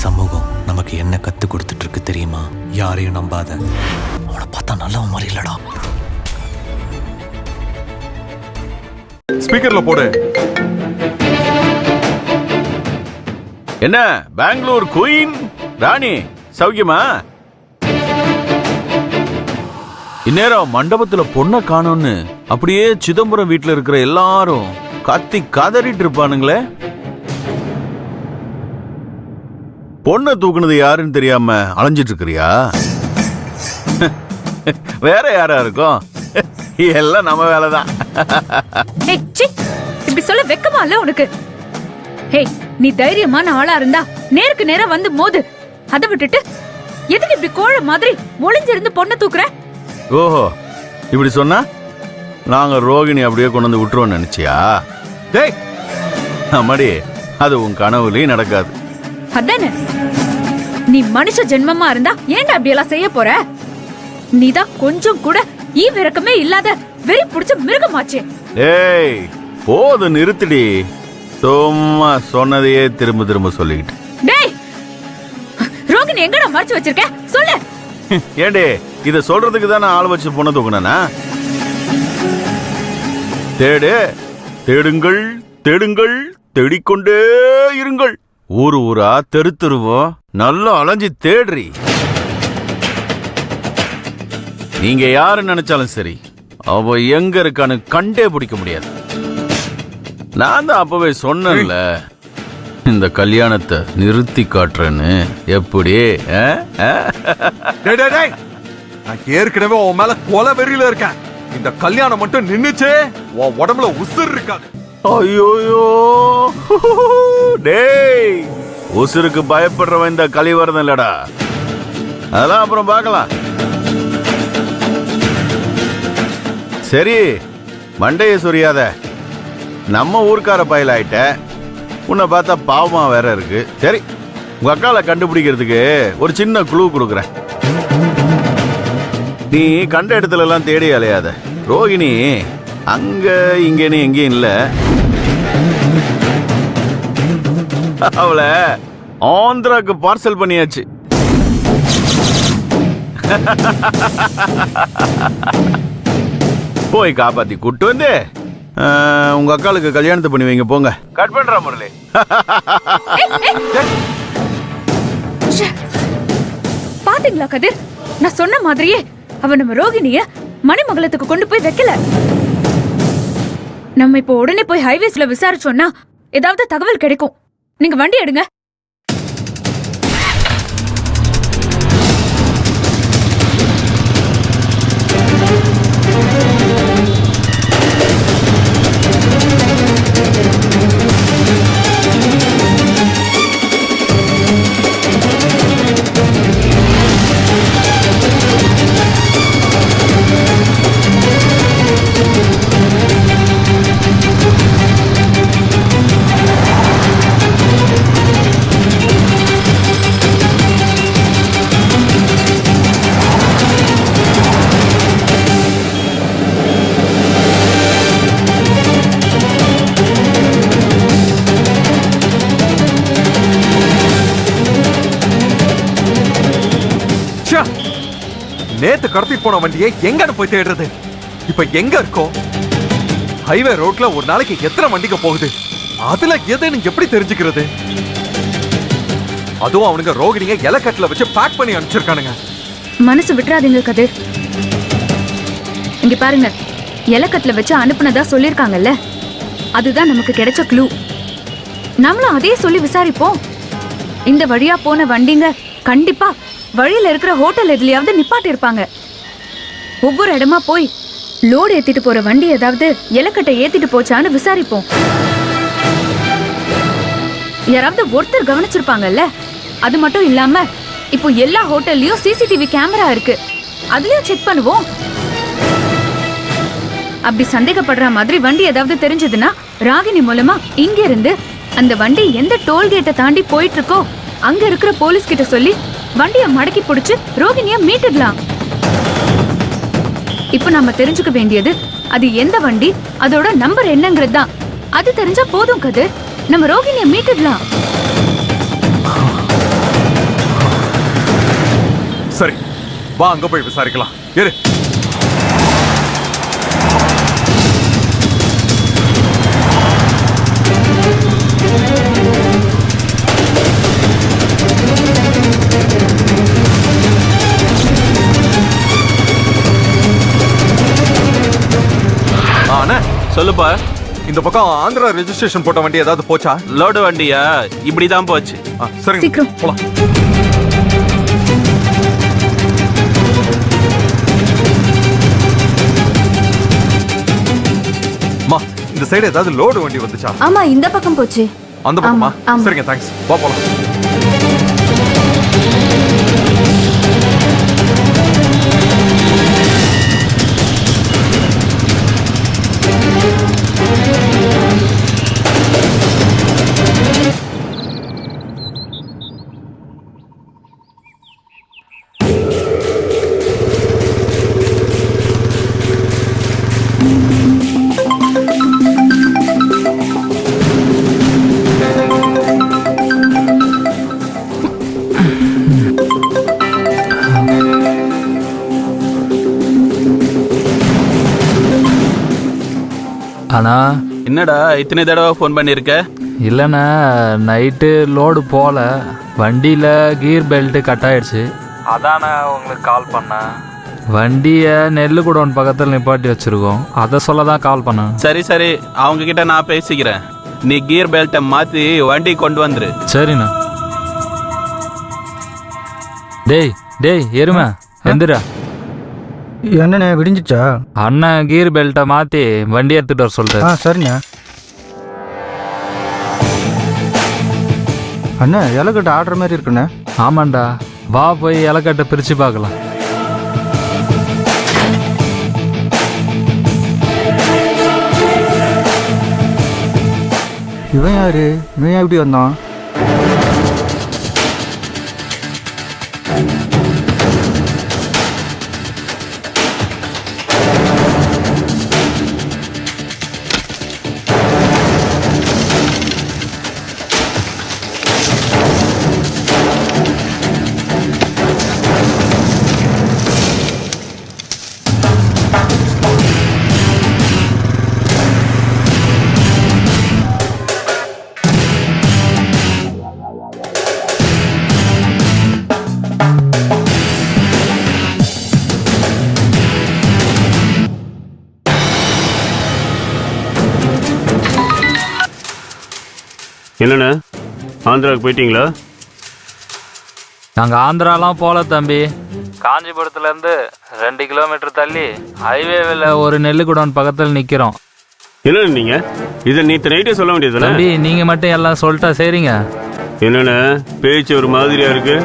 சமூகம் நமக்கு என்ன கத்து கொடுத்துட்டு இருக்கு தெரியுமா? யாரையும் நம்பாத. அவனை பார்த்தா நல்லவன் மாதிரி இல்லடா. ஸ்பீக்கர்ல போடு. என்ன பெங்களூர் குயின் ராணி சௌக்கியமா? இந்நேரம் மண்டபத்துல பொண்ணை காணோன்னு அப்படியே சிதம்பரம் வீட்டுல இருக்கிற எல்லாரும் கத்தி கதறிட்டு இருப்பானுங்களே. பொண்ணை தூக்குனது யாருன்னு தெரியாம அலைஞ்சிட்டு இருக்கிறியா? வேற யாரா இருக்கும்? எல்லாம் நம்ம வேலைதான். இப்படி சொல்ல வெக்கமா இல்ல உனக்கு? நீ தைரியமான ஆளா இருந்தா நேருக்கு நேரா வந்து மோது. அதை விட்டுட்டு எதுக்கு இப்படி கோழ மாதிரி ஒளிஞ்சிருந்து பொண்ணை தூக்குற? ஓஹோ, இப்படி சொன்னா நாங்க ரோகிணி அப்படியே கொண்டு வந்து விட்டுருவோம் நினைச்சியா? டேய் அம்மாடி, அது உன் கனவுலயும் நடக்காது. அதானே, நீ மனுஷ ஜென்மமா இருந்தா ஏன்டா அப்படி எல்லாம் செய்ய போற? நீதான் கொஞ்சம் கூட ஈவிரக்கமே இல்லாத வெறி புடிச்ச மிருகமாச்சே. ஏய் போது நிறுத்திடி. சும்மா சொன்னதையே திரும்ப திரும்ப சொல்லிக்கிட்டு. டேய், ரோகிணி எங்கடா மறைச்சு வச்சிருக்க? சொல்லு. ஏண்டே, இத சொல்றதுக்கு தானே ஆள் வச்சு பொண்ணை தூக்குனா? தேடு, தேடுங்கள், தேடுங்கள், தேடிக்கொண்டே இருங்கள். ஊரு ஊரா தெரு தெருவோம் நல்லா அலைஞ்சி தேடுறி. நீங்க யாரு நினைச்சாலும் சரி, அவ எங்க இருக்கான்னு கண்டே பிடிக்க முடியாது. நான் தான் அப்பவே சொன்னேன்ல, இந்த கல்யாணத்தை நிறுத்தி காட்டுறேன்னு. எப்படி? நான் ஏற்கனவே உன் மேல கொலை வெறியில இருக்கேன். இந்த கல்யாணம் மட்டும் நின்னுச்சே உன் உடம்புல உசுர் இருக்காது. ஐயோயோ டேய், உசுருக்கு பயப்படுறவன் இந்த கலிவரதம் இல்லடா. அதெல்லாம் அப்புறம் பார்க்கலாம். சரி, மண்டைய சொரியாத. நம்ம ஊர்க்கார பயல் ஆயிட்ட. உன்னை பார்த்தா பாவமா வேற இருக்கு. சரி, உங்க அக்காவை கண்டுபிடிக்கிறதுக்கு ஒரு சின்ன குழு கொடுக்குறேன். நீ கண்ட இடத்துல எல்லாம் தேடி அலையாத. ரோகிணி அங்க இங்கன்னு எங்கேயும் இல்ல. அவளை ஆந்திராக்கு பார்சல் பண்ணியாச்சு. போய் காப்பாத்தி கூட்டு வந்து உங்க அக்காளுக்கு கல்யாணத்தை பண்ணி வைங்க. போங்க. கட் பண்றா முரளி. பாத்தீங்களா கதிர், நான் சொன்ன மாதிரியே அவ நம்ம ரோகிணிய மணிமங்கலத்துக்கு கொண்டு போய் வைக்கல. நம்ம இப்போ உடனே போய் ஹைவேஸ்ல விசாரிச்சோம்னா ஏதாவது தகவல் கிடைக்கும். நீங்க வண்டி எடுங்க. நேத்து கடத்தி போன வண்டியை எங்கன்னு போய் தேடுறது? இப்ப எங்க இருக்கோம்? ஹைவே ரோட்ல ஒரு நாளைக்கு எத்தனை வண்டிக்கு போகுது? அதுல எதுன்னு எப்படி தெரிஞ்சுக்கிறது? அதுவும் அவனுங்க ரோகிணியை இலக்கட்டுல வச்சு பேக் பண்ணி அனுப்பிச்சிருக்கானுங்க. மனசு விட்டுறாதீங்க கதிர். இங்க பாருங்க, இலக்கட்டுல வச்சு அனுப்புனதா சொல்லிருக்காங்கல்ல, அதுதான் நமக்கு கிடைச்ச க்ளூ. நம்மளும் அதே சொல்லி விசாரிப்போம். இந்த வழியா போன வண்டிங்க கண்டிப்பா வழியில இருக்கிற ஹோட்டல் எதுலயாவது நிப்பாட்டி இருப்பாங்க. ஒவ்வொரு இடமா போய் லோடு ஏத்திட்டு போற வண்டி ஏதாவது இலக்கட்டை ஏத்திட்டு போச்சான்னு விசாரிப்போம். யாராவது ஒருத்தர் கவனிச்சிருப்பாங்கல்ல. அது மட்டும் இல்லாம இப்போ எல்லா ஹோட்டல்லயும் சிசிடிவி கேமரா இருக்கு, அதுலயும் செக் பண்ணுவோம். அப்படி சந்தேகப்படுற மாதிரி வண்டி ஏதாவது தெரிஞ்சதுன்னா ராகினி மூலமா இங்க இருந்து அந்த வண்டி எந்த டோல்கேட்டை தாண்டி போயிட்டு இருக்கோ அங்க இருக்கிற போலீஸ் கிட்ட சொல்லி வண்டிய மடக்கி பிடிச்சு ரோகிணிய மீட்டுடலாம். இப்ப நாம தெரிஞ்சுக்க வேண்டியது அது எந்த வண்டி, அதோட நம்பர் என்னங்கிறது தான். அது தெரிஞ்சா போதும் கதிர், நம்ம ரோகிணிய மீட்டுடலாம். சரி, வா அங்க போய் விசாரிக்கலாம். இரு. அண்ணா, சொல்லுப்பா. இந்த பக்கம் ஆந்திரா ரெஜிஸ்ட்ரேஷன் போட்ட வண்டி ஏதாவது போச்சா? லோடு வண்டியா? இப்படிதான் போச்சு. சரிங்க, சீக்கிரம். போலாம். அம்மா, இந்த சைடு ஏதாவது லோடு வண்டி வந்துச்சா? ஆமா, இந்த பக்கம் போச்சு. அந்த பக்கமா? ஆமா, ஆமா. சரிங்க, தேங்க்ஸ். வா போலாம். அண்ணா, என்னடா இத்தனை தடவை ஃபோன் பண்ணிருக்க? இல்லைண்ணா, நைட்டு லோடு போகல, வண்டியில் கீர் பெல்ட்டு கட் ஆயிடுச்சு. அதாண்ணா உங்களுக்கு கால் பண்ணேன். வண்டியை நெல்லுக்குடோன் பக்கத்தில் நிப்பாட்டி வச்சுருக்கோம், அதை சொல்ல தான் கால் பண்ணேன். சரி சரி, அவங்க கிட்ட நான் பேசிக்கிறேன். நீ கியர் பெல்ட்டை மாற்றி வண்டி கொண்டு வந்துரு. சரிண்ணா. டேய் டேய் எருமை, எந்திரா. என்னண்ணே விடிஞ்சிச்சா? அண்ணன் கீர் பெல்ட்டை மாற்றி வண்டி எடுத்துகிட்டு வர சொல்லிட்டு. சரிண்ணே. அண்ணா, இலக்கட்டு ஆடுற மாதிரி இருக்குண்ணே. ஆமாண்டா, வா போய் இலக்கட்டை பிரித்து பார்க்கலாம். இவன் யாரு? இவன் எப்படி வந்தான்? என்னண்ணே, ஆந்திராவுக்கு போயிட்டீங்களா? நாங்கள் ஆந்திராலாம் போகல தம்பி. காஞ்சிபுரத்துலேருந்து 2 கிலோமீட்டர் தள்ளி ஹைவேவில் ஒரு நெல்லுக்குடோன் பக்கத்தில் நிற்கிறோம். என்னண்ணே நீங்க இதை நேற்று நைட்டே சொல்ல வேண்டியதுதானே? தம்பி, நீங்கள் மட்டும் எல்லாம் சொல்லிட்டா சரிங்க. என்னண்ணே பேச்சு ஒரு மாதிரியா இருக்கு?